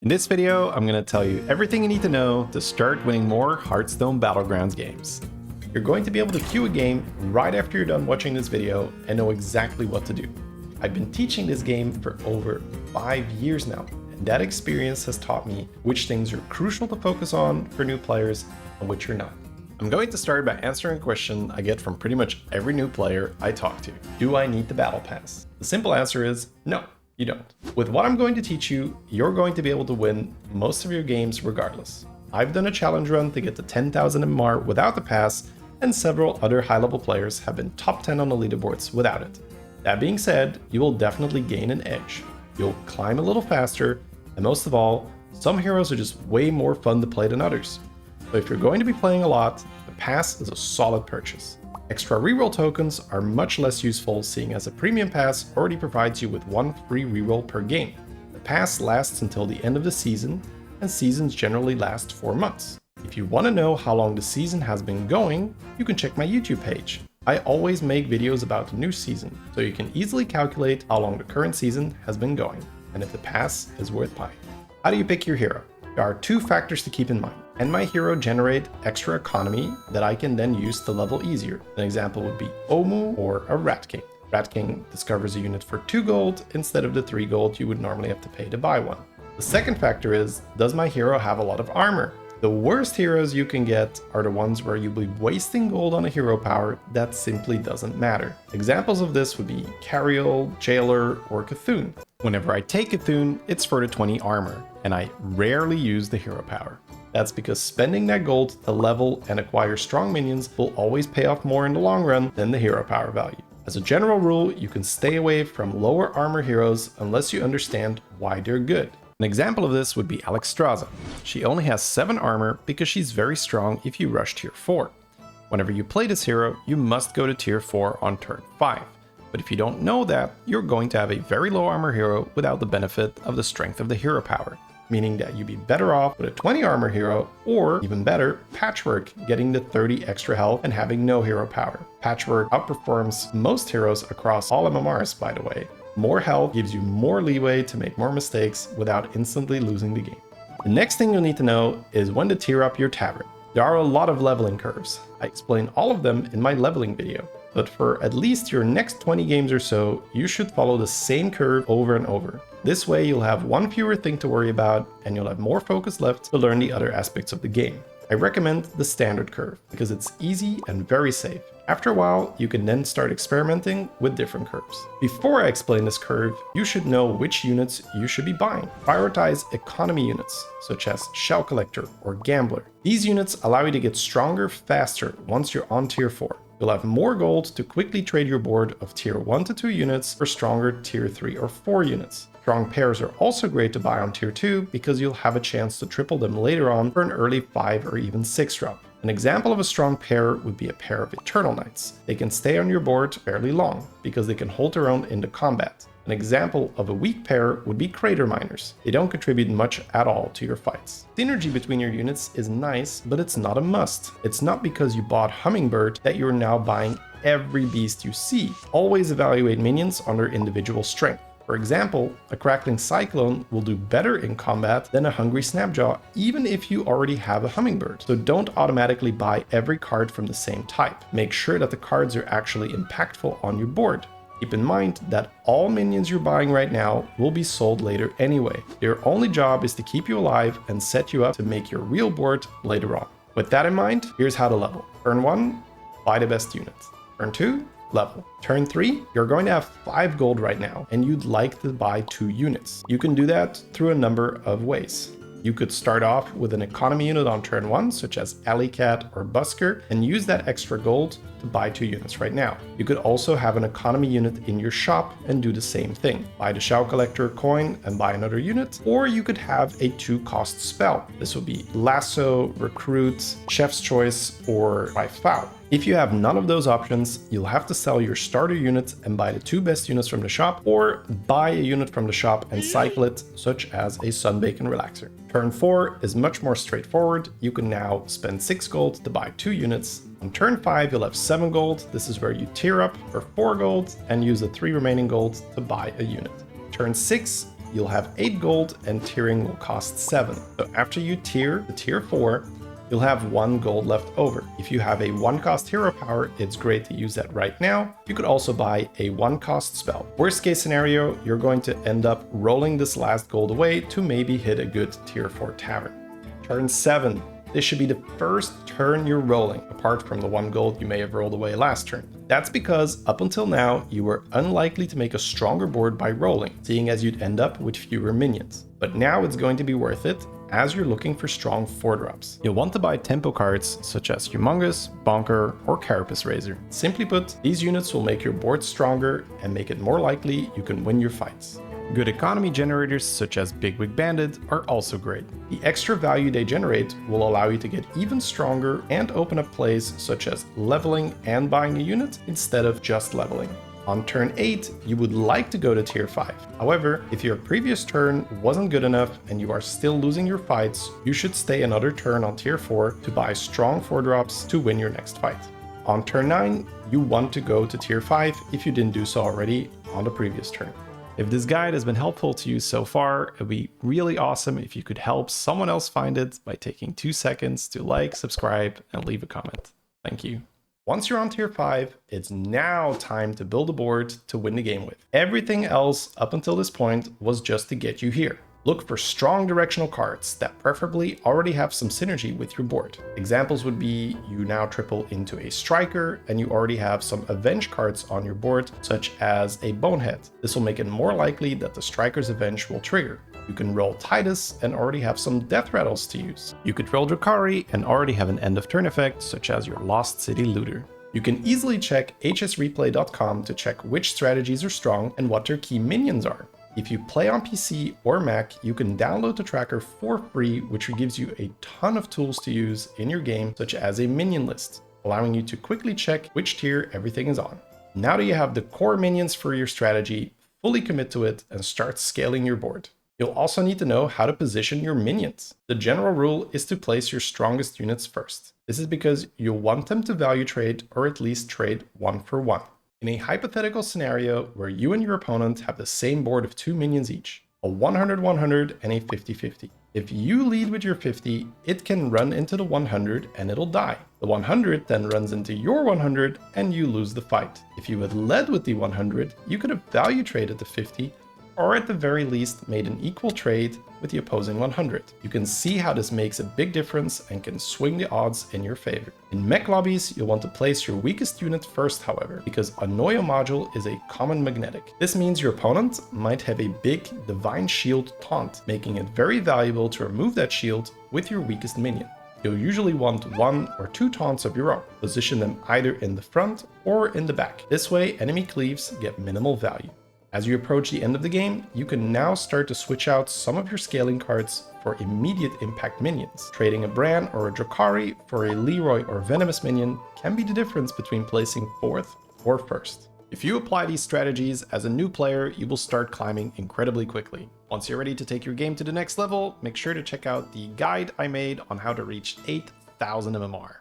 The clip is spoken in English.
In this video, I'm going to tell you everything you need to know to start winning more Hearthstone Battlegrounds games. You're going to be able to queue a game right after you're done watching this video and know exactly what to do. I've been teaching this game for over 5 years now, and that experience has taught me which things are crucial to focus on for new players and which are not. I'm going to start by answering a question I get from pretty much every new player I talk to. Do I need the Battle Pass? The simple answer is no. You don't. With what I'm going to teach you, you're going to be able to win most of your games regardless. I've done a challenge run to get to 10,000 MMR without the pass, and several other high-level players have been top 10 on the leaderboards without it. That being said, you will definitely gain an edge. You'll climb a little faster, and most of all, some heroes are just way more fun to play than others. So if you're going to be playing a lot, the pass is a solid purchase. Extra reroll tokens are much less useful, seeing as a premium pass already provides you with 1 free reroll per game. The pass lasts until the end of the season, and seasons generally last 4 months. If you want to know how long the season has been going, you can check my YouTube page. I always make videos about the new season, so you can easily calculate how long the current season has been going, and if the pass is worth buying. How do you pick your hero? There are 2 factors to keep in mind. Can my hero generate extra economy that I can then use to level easier? An example would be Omu or a Rat King. Rat King discovers a unit for 2 gold instead of the 3 gold you would normally have to pay to buy one. The second factor is, does my hero have a lot of armor? The worst heroes you can get are the ones where you'll be wasting gold on a hero power that simply doesn't matter. Examples of this would be Carriol, Jailer, or Cthulhu. Whenever I take Cthulhu, it's for the 20 armor, and I rarely use the hero power. That's because spending that gold to level and acquire strong minions will always pay off more in the long run than the hero power value. As a general rule, you can stay away from lower armor heroes unless you understand why they're good. An example of this would be Alexstrasza. She only has 7 armor because she's very strong if you rush tier 4. Whenever you play this hero, you must go to tier 4 on turn 5. But if you don't know that, you're going to have a very low armor hero without the benefit of the strength of the hero power, meaning that you'd be better off with a 20 armor hero, or even better, Patchwork, getting the 30 extra health and having no hero power. Patchwork outperforms most heroes across all MMRs, by the way. More health gives you more leeway to make more mistakes without instantly losing the game. The next thing you'll need to know is when to tier up your tavern. There are a lot of leveling curves. I explain all of them in my leveling video, but for at least your next 20 games or so, you should follow the same curve over and over. This way you'll have 1 fewer thing to worry about, and you'll have more focus left to learn the other aspects of the game. I recommend the standard curve because it's easy and very safe. After a while, you can then start experimenting with different curves. Before I explain this curve, you should know which units you should be buying. Prioritize economy units, such as Shell Collector or Gambler. These units allow you to get stronger faster once you're on tier 4. You'll have more gold to quickly trade your board of tier 1 to 2 units for stronger tier 3 or 4 units. Strong pairs are also great to buy on tier 2 because you'll have a chance to triple them later on for an early 5 or even 6 drop. An example of a strong pair would be a pair of Eternal Knights. They can stay on your board fairly long because they can hold their own into combat. An example of a weak pair would be Crater Miners. They don't contribute much at all to your fights. Synergy between your units is nice, but it's not a must. It's not because you bought Hummingbird that you're now buying every beast you see. Always evaluate minions on their individual strength. For example, a Crackling Cyclone will do better in combat than a Hungry Snapjaw, even if you already have a Hummingbird. So don't automatically buy every card from the same type. Make sure that the cards are actually impactful on your board. Keep in mind that all minions you're buying right now will be sold later anyway. Their only job is to keep you alive and set you up to make your real board later on. With that in mind, here's how to level. Turn 1, buy the best units. Turn 2, level. Turn 3, you're going to have 5 gold right now, and you'd like to buy 2 units. You can do that through a number of ways. You could start off with an economy unit on turn 1, such as Alley Cat or Busker, and use that extra gold to buy 2 units right now. You could also have an economy unit in your shop and do the same thing. Buy the Shell Collector coin and buy another unit, or you could have a 2-cost spell. This would be Lasso, Recruit, Chef's Choice, or Life Foul. If you have none of those options, you'll have to sell your starter units and buy the 2 best units from the shop, or buy a unit from the shop and cycle it, such as a Sunbacon Relaxer. Turn 4 is much more straightforward. You can now spend 6 gold to buy 2 units. On turn 5, you'll have 7 gold. This is where you tier up for 4 gold and use the 3 remaining gold to buy a unit. Turn 6, you'll have 8 gold and tiering will cost 7. So after you tier to tier 4, you'll have 1 gold left over. If you have a 1 cost hero power, it's great to use that right now. You could also buy a 1 cost spell. Worst case scenario, you're going to end up rolling this last gold away to maybe hit a good tier 4 tavern. Turn 7. This should be the first turn you're rolling, apart from the 1 gold you may have rolled away last turn. That's because up until now, you were unlikely to make a stronger board by rolling, seeing as you'd end up with fewer minions. But now it's going to be worth it, as you're looking for strong 4-drops. You'll want to buy tempo cards such as Humongous, Bonker, or Carapace Razor. Simply put, these units will make your board stronger and make it more likely you can win your fights. Good economy generators such as Bigwig Bandit are also great. The extra value they generate will allow you to get even stronger and open up plays such as leveling and buying a unit instead of just leveling. On turn 8, you would like to go to tier 5. However, if your previous turn wasn't good enough and you are still losing your fights, you should stay another turn on tier 4 to buy strong 4-drops to win your next fight. On turn 9, you want to go to tier 5 if you didn't do so already on the previous turn. If this guide has been helpful to you so far, it'd be really awesome if you could help someone else find it by taking 2 seconds to like, subscribe, and leave a comment. Thank you. Once you're on tier 5, it's now time to build a board to win the game with. Everything else up until this point was just to get you here. Look for strong directional cards that preferably already have some synergy with your board. Examples would be you now triple into a striker and you already have some avenge cards on your board, such as a bonehead. This will make it more likely that the striker's avenge will trigger. You can roll Titus and already have some death rattles to use. You could roll Drakari and already have an end of turn effect, such as your Lost City Looter. You can easily check hsreplay.com to check which strategies are strong and what their key minions are. If you play on PC or Mac, you can download the tracker for free, which gives you a ton of tools to use in your game, such as a minion list, allowing you to quickly check which tier everything is on. Now that you have the core minions for your strategy, fully commit to it and start scaling your board. You'll also need to know how to position your minions. The general rule is to place your strongest units first. This is because you'll want them to value trade or at least trade 1 for 1. In a hypothetical scenario where you and your opponent have the same board of 2 minions each, a 100-100 and a 50-50. If you lead with your 50, it can run into the 100 and it'll die. The 100 then runs into your 100 and you lose the fight. If you had led with the 100, you could have value traded the 50, or at the very least made an equal trade with the opposing 100. You can see how this makes a big difference and can swing the odds in your favor. In mech lobbies, you'll want to place your weakest unit first, however, because a Noyo module is a common magnetic. This means your opponent might have a big Divine Shield taunt, making it very valuable to remove that shield with your weakest minion. You'll usually want 1 or 2 taunts of your own. Position them either in the front or in the back. This way, enemy cleaves get minimal value. As you approach the end of the game, you can now start to switch out some of your scaling cards for immediate impact minions. Trading a Bran or a Drakari for a Leroy or Venomous minion can be the difference between placing 4th or 1st. If you apply these strategies as a new player, you will start climbing incredibly quickly. Once you're ready to take your game to the next level, make sure to check out the guide I made on how to reach 8,000 MMR.